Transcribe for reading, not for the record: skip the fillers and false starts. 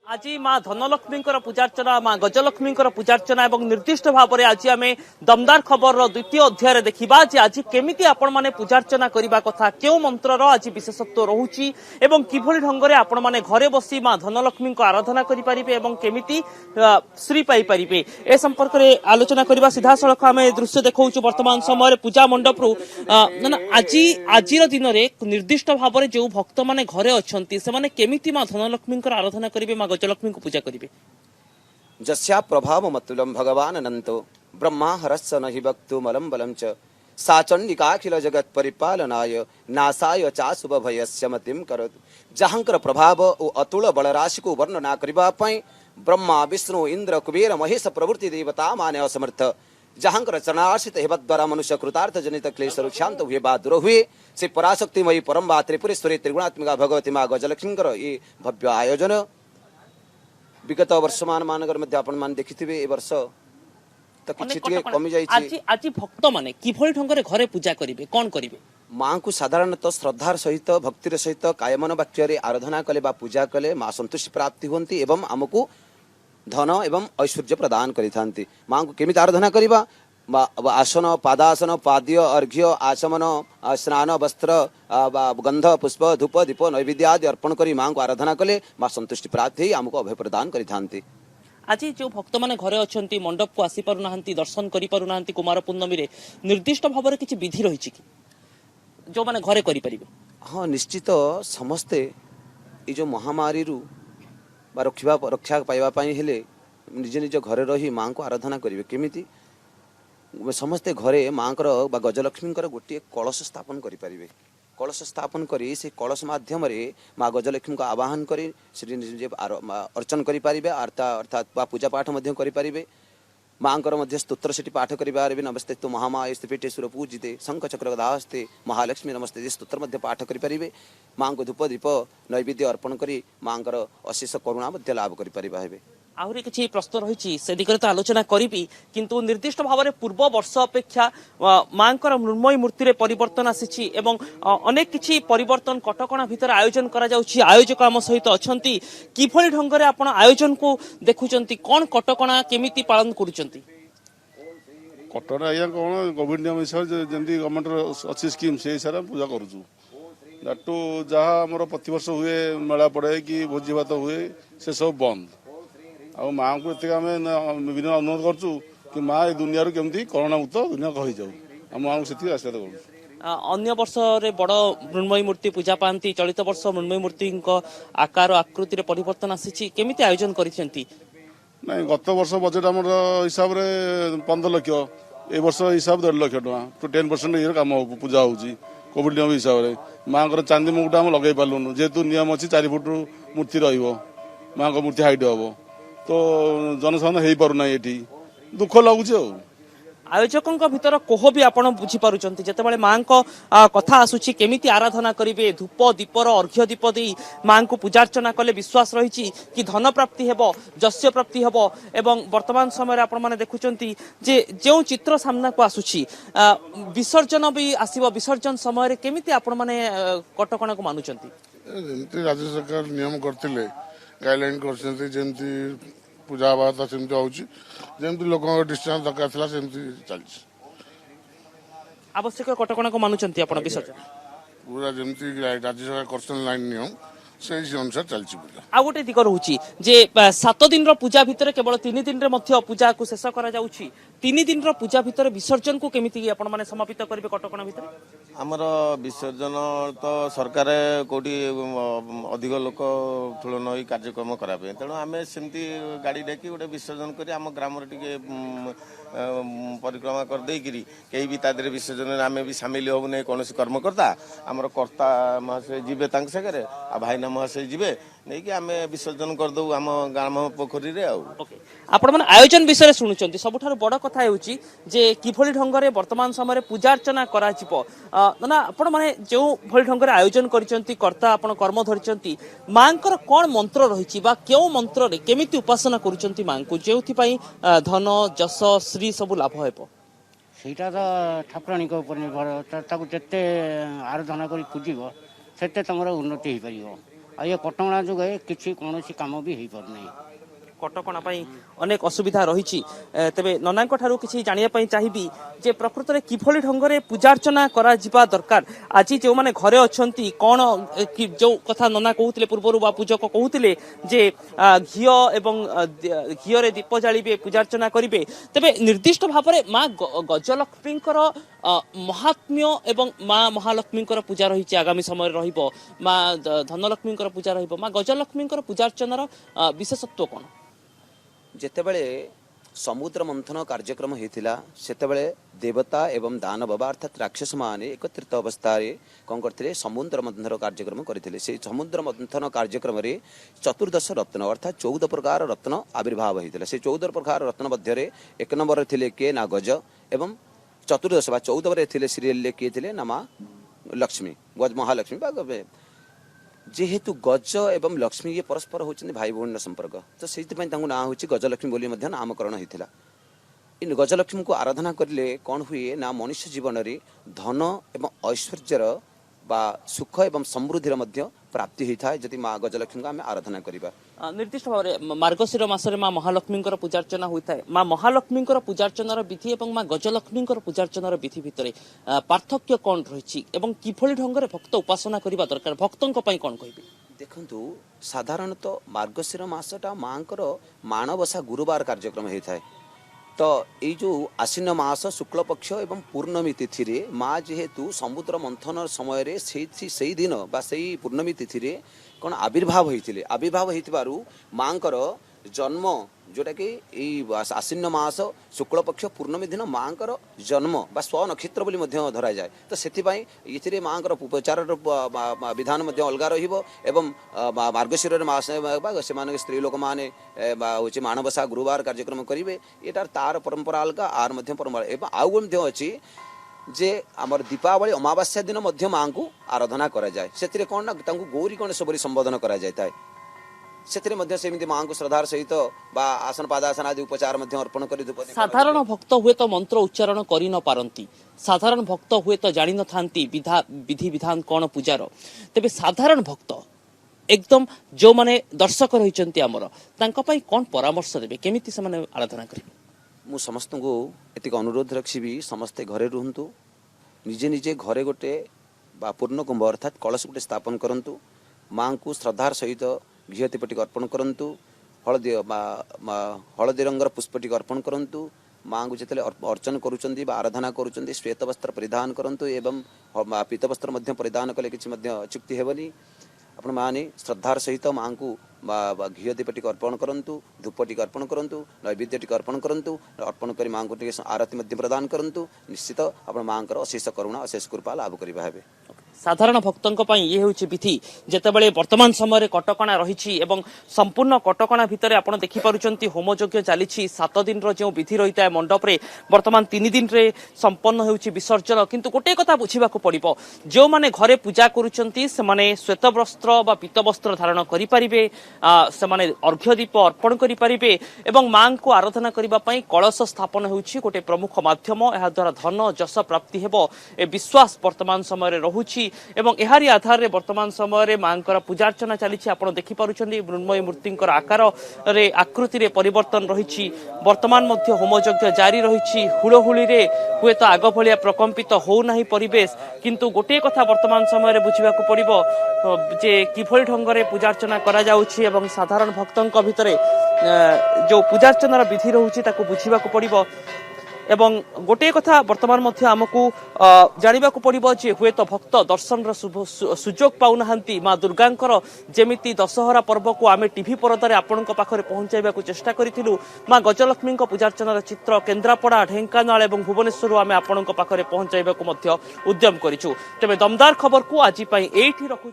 आज माँ धनलक्ष्मी पूजार्चना माँ गजलक्ष्मी पूजार्चना और निर्दिष्ट भाव में आज आम दमदार खबर द्वितीय अध्याय देखा आज केमी आपण मैंने पूजार्चना करने कथा क्यों मंत्र आज विशेषत्व रोचे और किभली ढंग से आपण मैंने घरे बसी माँ धनलक्ष्मी आराधना करेंगे और केमी श्री पाइपर ए संपर्क में आलोचना करने सीधा सड़क आम दृश्य देखा वर्तमान समय पूजा मंडप रु आज आज दिन में निर्दिष्ट भाव में जो भक्त मैंने घरे अच्छा से केमी माँ धनलक्ष्मी आराधना करेंगे माँ गजलक्ष्मी को पूजा करेंगे। जस्या प्रभाव मतुलम भगवान अनंतो ब्रह्मा हरस्स नहि वक्तु मलम बलम च सा चंडिकाखिल जगत परिपालनाय नासाय चाशुभ भयस्य मतिम करोतु। जहांकर प्रभाव ओ अतुल बलराशि को वर्णना करबा पई ब्रह्मा विष्णु इंद्र कुबेर महेश प्रभृति देवता माने असमर्थ। जहांकर चरणार्चित हेबा द्वारा मनुष्य कृतार्थ जनित क्लेश शांत हुए बा दूर हुए से पराशक्तिमयी परम्बा त्रिपुरेश्वरी त्रिगुणात्मिका भगवती माँ लक्ष्मी ये भव्य आयोजन विगत वर्षमान मानकर मध्य आपण मान देखिथिबे ए वर्ष तो किछि टिके कमी जाई छी। आज भक्त माने किभली ढंग रे घरे पूजा करिवे कोन करिवे मां को साधारणतः श्रद्धार सहित भक्तिर सहित कायमन वाक्य रे आराधना कले बा पूजा कले मां संतुष्टि प्राप्ति होंती एवं हमकु धन एवं ऐश्वर्य प्रदान करिथांती। मां को केमिति आराधना करिबा आसन पादासन पाद्य अर्घ्य आचमन स्नान वस्त्र गंध पुष्प धूप दीप नैवेद्य आदि अर्पण करी मां को आराधना कले मां संतुष्टि प्राप्ति आमको अभय प्रदान करिथांती। आज जो भक्त माने घरे अछंती मंडप को आसी पारु नाहंती दर्शन करि पारु नाहंती कुमार पूर्णमी रे निर्दिष्ट भाव रे किछि विधि रहिछि कि जो माने घरे करि परिबे। हां निश्चित समस्ते ए जो महामारी रु बा रक्षा पाइबा पई हेले निज निज घरे रही मां को आराधना करिवे केमिति समस्ते घरे माँ गजलक्ष्मी गोटे कलश स्थापन करें। कलश स्थापन करी से कलश माध्यम माँ गजलक्ष्मी को आवाहन करी अर्चन करें अर्थात पूजा पाठ करें। माँ स्तोत्र से पाठ करें नमस्ते तो महामाये पीठेश्वर पूजिते शंख चक्र गदाहस्ते महालक्ष्मी नमस्ते स्तोत्र पाठ करें। माँ को धूप दीप नैवेद्य अर्पण कर माँ अशेष करुणा लाभ करें। आहरी किछि प्रश्न रही से दिगरे तो आलोचना करी किंतु निर्दिष्ट भाव में पूर्व वर्ष अपेक्षा मांकर मृण्मयी मूर्ति परिवर्तन आसी अनेक किछि परिवर्तन कटकणा भितर आयोजन करा जाउछि। आयोजक आम सहित अछंती किभली ढंग रे आपण आयोजन को देखुचंती कोन कटकणा केमिति पालन करूचंती कटकणा या कोन कोविड नियम हिसाब जेंती गवर्नमेंट अछि स्कीम से हिसाब पूजा करूछु दाटू जहा हमर प्रतिवर्ष हुए मेला पड़े कि भोजी भात हुए से सब बंद आ माँ को एत आम विभिन्न अनुरोध करूँ कि माँ ए दुनिया केमती कोरोना मुक्त दुनिया कही जाऊ माँ को से आशीर्वाद करूँ। अन्य वर्ष रे बड़ मृण्मयी मूर्ति पूजा पाती चलित वर्ष मृण्मयी मूर्ति आकार आकृति परिवर्तन आसी केमिति आयोजन करिसेंती नहीं गत वर्ष बजेट आम हिसाब से 15 लाख ए वर्ष हिसाब 1.5 लाख टका तो 10% ये काम पूजा होची कोविड नियम हिसाब से माँ को चांदी मुकुट आम लगे पार्लुनु जेहेतु नियम अच्छी 4 फुट मूर्ति माँ को मूर्ति हाइट हम तो जनसाधारण हो पारना ये दुख लगुच। आयोजकों भीतर कोह भी आपण बुझी पारुचंती जेतेबेले मां को कथा आसुची केमिति आराधना करिवे धूप दीपर अर्घ्य दीप दे मां को पूजार्चना कले विश्वास रही कि धन प्राप्ति हेबो जस्य प्राप्ति हेबो एवं वर्तमान समय आपण माने देखुचंती जे जो चित्र सामना को आसुची विसर्जन भी आसीबो विसर्जन समय रे केमिति आपण माने कटकणा को मानुचंती जेमती राज्य सरकार नियम करथिले गाइडलाइन करछंती जेमती पूजा बात सेमती होची लोक डिस्टेंस दरकार था चलती आवश्यक कटकणा को मानुचंती आपण विसर्जन पूरा जमती राज्य सरकार करछन लाइन नियम से अनुसार चलती पूजा। आ गोटे दिग रहुची जे 7 दिन रो पूजा भितर केवल 3 दिन रे मध्य पूजा को शेष करा जाउची 3 दिन रो पूजा भितर विसर्जन को केमिति आपण माने समापित करिवे कटकणा भितर आमर विसर्जन तो सरकार कोटी अधिक लोक ठुलन होई कार्यक्रम कराबे तेणु आम सेमती गाड़ी डाकी गोटे विसर्जन करी आम ग्राम टिके परिक्रमा कर देकिरी कहीं भी तादरे विसर्जन आम भी सामिल होबु नै कोनोसी कर्मकर्ता आमर कर्ता महाशय जीवे तांक सगरे आ भाईना महाशय जीवे नहीं कि आम विसर्जन कर दउ आम ग्राम पोखरी रे आपण माने आयोजन विषय शुणुचंती सबुठारु बड़ कथा हेउची जे किभली ढंग रे वर्तमान समय पूजार्चना करा जिवो ना आपण माने जो भली ढंग रे आयोजन करिसंती कर्ता आपण कर्म धरिसंती मांकर कोन मंत्र रहिची बा केउ मंत्र रे केमिति उपासना करूचंती मां को जेउथि पई धन जस श्री सब लाभ हेबो सेटा तो ठाकुराणी को ऊपर निर्भर ताकू जते आराधना करी पूजिबो सेते तमरो उन्नति हे परिबो ଆଉ ଏ କଟକଣା ଯୋଗେ କିଛି କୌଣସି କାମ ବି ହେଇପାରୁନାହିଁ। କଟକଣା ପାଇଁ ଅନେକ ଅସୁବିଧା ରହିଛି। ତେବେ ନନାଙ୍କ ଠାରୁ କିଛି ଜାଣିବା ପାଇଁ ଚାହିଁବି ଯେ ପ୍ରକୃତରେ କିଭଳି ଢଙ୍ଗରେ ପୂଜାର୍ଚ୍ଚନା କରାଯିବା ଦରକାର। ଆଜି ଯେଉଁମାନେ ଘରେ ଅଛନ୍ତି କ'ଣ ଯେଉଁ କଥା ନନା କହୁଥିଲେ ପୂର୍ବରୁ ବା ପୂଜକ କହୁଥିଲେ ଯେ ଘିଅ ଏବଂ ଘିଅରେ ଦୀପ ଜାଳିବେ ପୂଜାର୍ଚ୍ଚନା କରିବେ। ତେବେ ନିର୍ଦ୍ଦିଷ୍ଟ ଭାବରେ ମା ଗଜଲକ୍ଷ୍ମୀଙ୍କର ମହାତ୍ମ୍ୟ ଏବଂ ମା ମହାଲକ୍ଷ୍ମୀଙ୍କର ପୂଜା ରହିଛି ଆଗାମୀ ସମୟରେ ରହିବ, ମା ଧନଲକ୍ଷ୍ମୀଙ୍କର ପୂଜା ରହିବ, ମା ଗଜଲକ୍ଷ୍ମୀଙ୍କର ପୂଜାର୍ଚ୍ଚନାର ବିଶେଷତ୍ୱ କ'ଣ? ଯେତେବେଳେ ସମୁଦ୍ର ମନ୍ଥନ କାର୍ଯ୍ୟକ୍ରମ ହେଇଥିଲା ସେତେବେଳେ ଦେବତା ଏବଂ ଦାନବ ଅର୍ଥାତ୍ ରାକ୍ଷସମାନେ ଏକତ୍ରିତ ଅବସ୍ଥାରେ କ'ଣ କରିଥିଲେ ସମୁଦ୍ର ମନ୍ଥନ କାର୍ଯ୍ୟକ୍ରମ କରିଥିଲେ। ସେହି ସମୁଦ୍ର ମନ୍ଥନ କାର୍ଯ୍ୟକ୍ରମରେ 14 ରତ୍ନ ଅର୍ଥାତ୍ 14 ପ୍ରକାର ରତ୍ନ ଆବିର୍ଭାବ ହେଇଥିଲା। ସେ 14 ପ୍ରକାର ରତ୍ନ ମଧ୍ୟରେ 1 ନମ୍ବରରେ ଥିଲେ କିଏ ନା ଗଜ ଏବଂ 14 ବା 14ରେ ଥିଲେ ସିରିଏଲରେ କିଏ ଥିଲେ ନା ମା ଲକ୍ଷ୍ମୀ ମହାଲକ୍ଷ୍ମୀ ବା ଯେହେତୁ ଗଜ ଏବଂ ଲକ୍ଷ୍ମୀ ଇଏ ପରସ୍ପର ହେଉଛନ୍ତି ଭାଇ ଭଉଣୀର ସମ୍ପର୍କ, ତ ସେଇଥିପାଇଁ ତାଙ୍କୁ ନାଁ ହେଉଛି ଗଜଲକ୍ଷ୍ମୀ ବୋଲି ମଧ୍ୟ ନାମକରଣ ହୋଇଥିଲା। ଏ ଗଜଲକ୍ଷ୍ମୀଙ୍କୁ ଆରାଧନା କରିଲେ କ'ଣ ହୁଏ ନା ମଣିଷ ଜୀବନରେ ଧନ ଏବଂ ଐଶ୍ୱର୍ଯ୍ୟର ବା ସୁଖ ଏବଂ ସମୃଦ୍ଧିର ମଧ୍ୟ ପ୍ରାପ୍ତି ହୋଇଥାଏ ଯଦି ମା ଗଜଲକ୍ଷ୍ମୀଙ୍କୁ ଆମେ ଆରାଧନା କରିବା। ନିର୍ଦ୍ଦିଷ୍ଟ ଭାବରେ ମାର୍ଗଶିର ମାସରେ ମା ମହାଲକ୍ଷ୍ମୀଙ୍କର ପୂଜାର୍ଚ୍ଚନା ହୋଇଥାଏ। ମା ମହାଲକ୍ଷ୍ମୀଙ୍କର ପୂଜାର୍ଚ୍ଚନାର ବିଧି ଏବଂ ମା ଗଜଲକ୍ଷ୍ମୀଙ୍କର ପୂଜାର୍ଚ୍ଚନାର ବିଧି ଭିତରେ ପାର୍ଥକ୍ୟ କ'ଣ ରହିଛି ଏବଂ କିଭଳି ଢଙ୍ଗରେ ଭକ୍ତ ଉପାସନା କରିବା ଦରକାର, ଭକ୍ତଙ୍କ ପାଇଁ କ'ଣ କହିବେ? ଦେଖନ୍ତୁ, ସାଧାରଣତଃ ମାର୍ଗଶିର ମାସଟା ମାଙ୍କର ମାଣବସା ଗୁରୁବାର କାର୍ଯ୍ୟକ୍ରମ ହୋଇଥାଏ। ତ ଏଇ ଯେଉଁ ଆଶ୍ୱିନ ମାସ ଶୁକ୍ଳପକ୍ଷ ଏବଂ ପୂର୍ଣ୍ଣମୀ ତିଥିରେ ମା ଯେହେତୁ ସମୁଦ୍ର ମନ୍ଥନ ସମୟରେ ସେଇ ଦିନ ବା ସେଇ ପୂର୍ଣ୍ଣମୀ ତିଥିରେ କ'ଣ ଆବିର୍ଭାବ ହୋଇଥିଲେ, ଆବିର୍ଭାବ ହୋଇଥିବାରୁ ମାଙ୍କର ଜନ୍ମ ଯେଉଁଟାକି ଏଇ ଆଶ୍ୱିନ ମାସ ଶୁକ୍ଳପକ୍ଷ ପୂର୍ଣ୍ଣମୀ ଦିନ ମାଙ୍କର ଜନ୍ମ ବା ସ୍ୱ ନକ୍ଷତ୍ର ବୋଲି ମଧ୍ୟ ଧରାଯାଏ। ତ ସେଥିପାଇଁ ଏଥିରେ ମାଙ୍କର ଉପଚାରର ବିଧାନ ମଧ୍ୟ ଅଲଗା ରହିବ ଏବଂ ମାର୍ଗଶିରରେ ମାସ ସେମାନେ ସ୍ତ୍ରୀ ଲୋକମାନେ ହେଉଛି ମାଣବସା ଗୁରୁବାର କାର୍ଯ୍ୟକ୍ରମ କରିବେ। ଏଇଟା ତାର ପରମ୍ପରା ଅଲଗା, ଆର ମଧ୍ୟ ପରମ୍ପରା। ଏବଂ ଆଉ ମଧ୍ୟ ଅଛି ଯେ ଆମର ଦୀପାବଳି ଅମାବାସ୍ୟା ଦିନ ମଧ୍ୟ ମାଙ୍କୁ ଆରାଧନା କରାଯାଏ। ସେଥିରେ କ'ଣ ନା ତାଙ୍କୁ ଗୌରୀ ଗଣେଶ ବୋଲି ସମ୍ବୋଧନ କରାଯାଇଥାଏ। ସେଥିରେ ମଧ୍ୟ ସେମିତି ମାଙ୍କୁ ଶ୍ରଦ୍ଧାର ସହିତ ବା ଆସନ ପାଦାସନ ଆଦି ଉପଚାର ମଧ୍ୟ ଅର୍ପଣ କରି ସାଧାରଣ ଭକ୍ତ ହୁଏତ ମନ୍ତ୍ର ଉଚ୍ଚାରଣ କରି ନ ପାରନ୍ତି, ସାଧାରଣ ଭକ୍ତ ହୁଏତ ଜାଣିନଥାନ୍ତି ବିଧି ବିଧାନ କ'ଣ ପୂଜାର। ତେବେ ସାଧାରଣ ଭକ୍ତ ଏକଦମ ଯେଉଁମାନେ ଦର୍ଶକ ରହିଛନ୍ତି ଆମର, ତାଙ୍କ ପାଇଁ କ'ଣ ପରାମର୍ଶ ଦେବେ, କେମିତି ସେମାନେ ଆରାଧନା କରିବେ? ମୁଁ ସମସ୍ତଙ୍କୁ ଏତିକି ଅନୁରୋଧ ରଖିବି, ସମସ୍ତେ ଘରେ ରୁହନ୍ତୁ, ନିଜେ ନିଜେ ଘରେ ଗୋଟେ ବା ପୂର୍ଣ୍ଣ କୁମ୍ଭ ଅର୍ଥାତ୍ କଳସ ଗୋଟେ ସ୍ଥାପନ କରନ୍ତୁ, ମାଙ୍କୁ ଶ୍ରଦ୍ଧାର ସହିତ ଘିଅ ଦୀପଟିକୁ ଅର୍ପଣ କରନ୍ତୁ, ହଳଦୀ ରଙ୍ଗର ପୁଷ୍ପଟିକୁ ଅର୍ପଣ କରନ୍ତୁ। ମାଙ୍କୁ ଯେତେବେଳେ ଅର୍ଚ୍ଚନା କରୁଛନ୍ତି ବା ଆରାଧନା କରୁଛନ୍ତି ଶ୍ଵେତ ବସ୍ତ୍ର ପରିଧାନ କରନ୍ତୁ ଏବଂ ପୀତ ବସ୍ତ୍ର ମଧ୍ୟ ପରିଧାନ କଲେ କିଛି ମଧ୍ୟ ଚୁକ୍ତି ହେବନି। ଆପଣମାନେ ଶ୍ରଦ୍ଧାର ସହିତ ମାଙ୍କୁ ଘିଅ ଦୀପଟିକୁ ଅର୍ପଣ କରନ୍ତୁ, ଧୂପଟିକୁ ଅର୍ପଣ କରନ୍ତୁ, ନୈବେଦ୍ୟଟିକୁ ଅର୍ପଣ କରନ୍ତୁ, ଅର୍ପଣ କରି ମାଙ୍କୁ ଟିକେ ଆରତି ମଧ୍ୟ ପ୍ରଦାନ କରନ୍ତୁ। ନିଶ୍ଚିତ ଆପଣ ମାଙ୍କର ଅଶେଷ କରୁଣା ଅଶେଷ କୃପା ଲାଭ କରିବା ହେବେ। ସାଧାରଣ ଭକ୍ତଙ୍କ ପାଇଁ ଇଏ ହେଉଛି ବିଧି। ଯେତେବେଳେ ବର୍ତ୍ତମାନ ସମୟରେ କଟକଣା ରହିଛି ଏବଂ ସମ୍ପୂର୍ଣ୍ଣ କଟକଣା ଭିତରେ ଆପଣ ଦେଖିପାରୁଛନ୍ତି ହୋମଯଜ୍ଞ ଚାଲିଛି। 7 ଦିନର ଯେଉଁ ବିଧି ରହିଥାଏ ମଣ୍ଡପରେ ବର୍ତ୍ତମାନ 3 ଦିନରେ ସମ୍ପନ୍ନ ହେଉଛି ବିସର୍ଜନ। କିନ୍ତୁ ଗୋଟିଏ କଥା ବୁଝିବାକୁ ପଡ଼ିବ, ଯେଉଁମାନେ ଘରେ ପୂଜା କରୁଛନ୍ତି ସେମାନେ ଶ୍ୱେତ ବସ୍ତ୍ର ବା ପୀତ ବସ୍ତ୍ର ଧାରଣ କରିପାରିବେ, ସେମାନେ ଅର୍ଘ୍ୟ ଦୀପ ଅର୍ପଣ କରିପାରିବେ ଏବଂ ମାଙ୍କୁ ଆରାଧନା କରିବା ପାଇଁ କଳସ ସ୍ଥାପନ ହେଉଛି ଗୋଟେ ପ୍ରମୁଖ ମାଧ୍ୟମ। ଏହାଦ୍ୱାରା ଧନ ଯଶ ପ୍ରାପ୍ତି ହେବ ଏ ବିଶ୍ୱାସ ବର୍ତ୍ତମାନ ସମୟରେ ରହୁଛି ଏବଂ ଏହାରି ଆଧାରରେ ବର୍ତ୍ତମାନ ସମୟରେ ମାଙ୍କର ପୂଜାର୍ଚ୍ଚନା ଚାଲିଛି। ଆପଣ ଦେଖିପାରୁଛନ୍ତି ମୃଣ୍ମୟୀ ମୂର୍ତ୍ତିଙ୍କର ଆକାରରେ ଆକୃତିରେ ପରିବର୍ତ୍ତନ ରହିଛି। ବର୍ତ୍ତମାନ ମଧ୍ୟ ହୋମଯଜ୍ଞ ଜାରି ରହିଛି। ହୁଳହୁଳିରେ ହୁଏତ ଆଗ ଭଳିଆ ପ୍ରକମ୍ପିତ ହେଉନାହିଁ ପରିବେଶ, କିନ୍ତୁ ଗୋଟିଏ କଥା ବର୍ତ୍ତମାନ ସମୟରେ ବୁଝିବାକୁ ପଡ଼ିବ ଯେ କିଭଳି ଢଙ୍ଗରେ ପୂଜାର୍ଚ୍ଚନା କରାଯାଉଛି ଏବଂ ସାଧାରଣ ଭକ୍ତଙ୍କ ଭିତରେ ଯେଉଁ ପୂଜାର୍ଚ୍ଚନାର ବିଧି ରହୁଛି ତାକୁ ବୁଝିବାକୁ ପଡ଼ିବ। ଏବଂ ଗୋଟିଏ କଥା ବର୍ତ୍ତମାନ ମଧ୍ୟ ଆମକୁ ଜାଣିବାକୁ ପଡ଼ିବ ଯେ ହୁଏତ ଭକ୍ତ ଦର୍ଶନର ସୁଯୋଗ ପାଉନାହାନ୍ତି। ମା ଦୁର୍ଗାଙ୍କର ଯେମିତି ଦଶହରା ପର୍ବକୁ ଆମେ ଟିଭି ପରଦାରେ ଆପଣଙ୍କ ପାଖରେ ପହଞ୍ଚାଇବାକୁ ଚେଷ୍ଟା କରିଥିଲୁ, ମା ଗଜଲକ୍ଷ୍ମୀଙ୍କ ପୂଜାର୍ଚ୍ଚନାର ଚିତ୍ର କେନ୍ଦ୍ରାପଡ଼ା, ଢେଙ୍କାନାଳ ଏବଂ ଭୁବନେଶ୍ୱରରୁ ଆମେ ଆପଣଙ୍କ ପାଖରେ ପହଞ୍ଚାଇବାକୁ ମଧ୍ୟ ଉଦ୍ୟମ କରିଛୁ। ତେବେ ଦମଦାର ଖବରକୁ ଆଜି ପାଇଁ ଏଇଠି ରଖୁଛୁ।